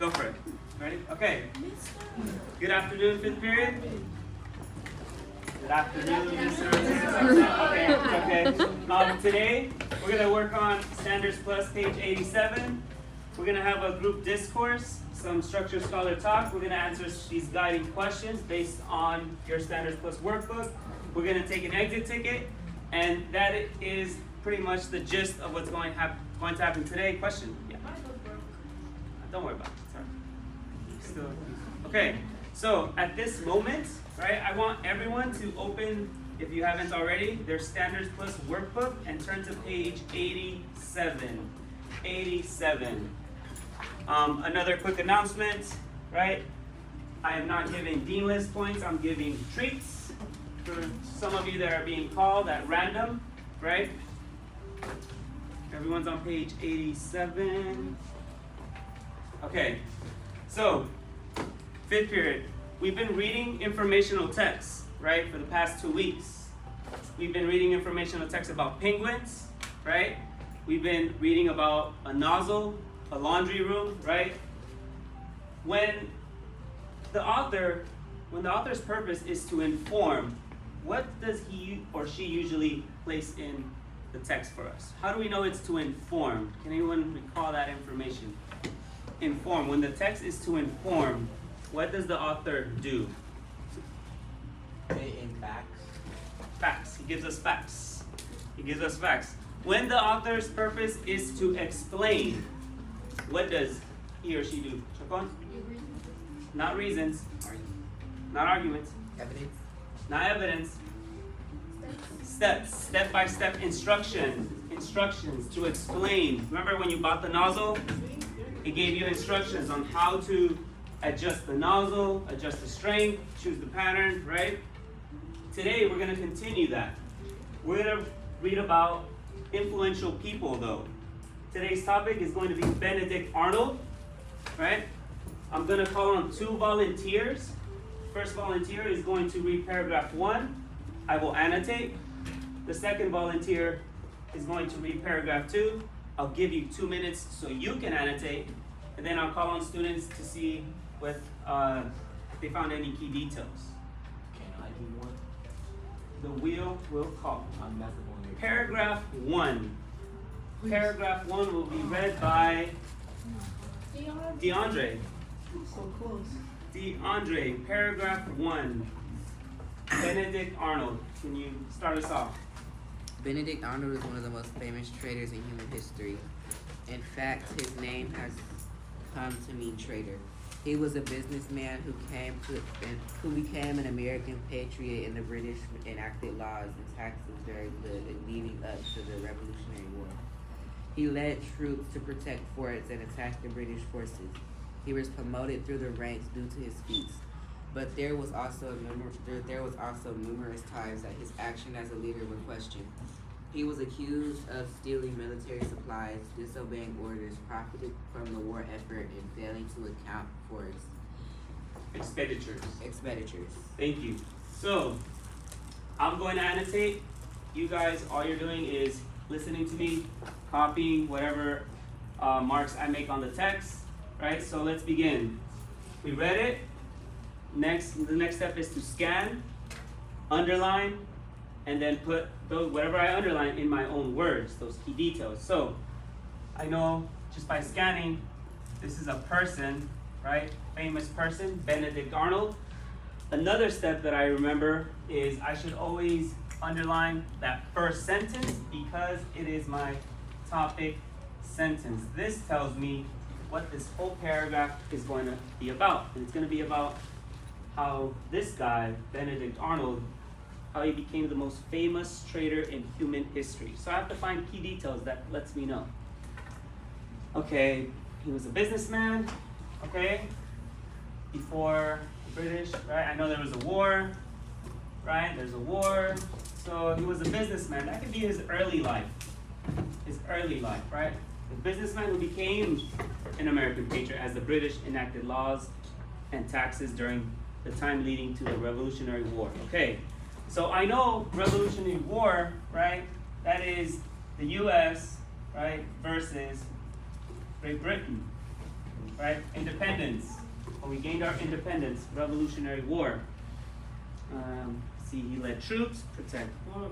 Go for it. Ready? Okay. Good afternoon, fifth period. Good afternoon, sir. Okay. Today we're gonna work on Standards Plus, page 87. We're gonna have a group discourse, some structured scholar talk. We're gonna answer these guiding questions based on your Standards Plus workbook. We're gonna take an exit ticket, and that is pretty much the gist of what's going to happen today. Question? Yeah. Don't worry about it. Sorry. Okay. So at this moment, right, I want everyone to open, if you haven't already, their Standards Plus workbook and turn to page 87. 87. Another quick announcement, right? I am not giving dean list points. I'm giving treats for some of you that are being called at random, right? Everyone's on page 87. Okay, so fifth period. We've been reading informational texts, right, for the past 2 weeks. We've been reading informational texts about penguins, right? We've been reading about a nozzle, a laundry room, right? When the author's purpose is to inform, what does he or she usually place in the text for us? How do we know it's to inform? Can anyone recall that information? Inform. When the text is to inform, what does the author do? In facts. Facts. He gives us facts. He gives us facts. When the author's purpose is to explain, what does he or she do? Chacon? Not reasons. Not arguments. Evidence. Not evidence. Steps. Step-by-step instructions to explain. Remember when you bought the nozzle? It gave you instructions on how to adjust the nozzle, adjust the strength, choose the pattern, right? Today we're going to continue that. We're going to read about influential people though. Today's topic is going to be Benedict Arnold, right? I'm going to call on 2 volunteers. First volunteer is going to read paragraph 1. I will annotate. The second volunteer is going to read paragraph 2. I'll give you 2 minutes so you can annotate, and then I'll call on students to see if they found any key details. Can I do one? The wheel will call. I'm not the one. Paragraph 1. Paragraph 1 will be read by DeAndre. So close. DeAndre, paragraph 1. Benedict Arnold, can you start us off? Benedict Arnold is one of the most famous traders in human history. In fact, his name has come to mean trader. He was a businessman who became an American patriot in the British enacted laws and taxes during leading up to the Revolutionary War. He led troops to protect forts and attack the British forces. He was promoted through the ranks due to his feats. But there was also numerous times that his action as a leader was questioned. He was accused of stealing military supplies, disobeying orders, profiting from the war effort, and failing to account for its expenditures. Thank you. So, I'm going to annotate. You guys, all you're doing is listening to me, copying whatever marks I make on the text, right? So let's begin. We read it. The next step is to scan, underline, and then put whatever I underline in my own words, those key details. So I know just by scanning, this is a person, right? Famous person, Benedict Arnold. Another step that I remember is I should always underline that first sentence because it is my topic sentence. This tells me what this whole paragraph is going to be about. And it's going to be about how this guy, Benedict Arnold, how he became the most famous trader in human history. So I have to find key details that lets me know. Okay, he was a businessman, okay, before the British, right? I know there was a war, right? There's a war. So he was a businessman. That could be his early life. Right? The businessman who became an American patriot as the British enacted laws and taxes during the time leading to the Revolutionary War. Okay, so I know Revolutionary War, right? That is the U.S., right, versus Great Britain, right? Independence. When we gained our independence, Revolutionary War. See, he led troops, protect. Oh, okay.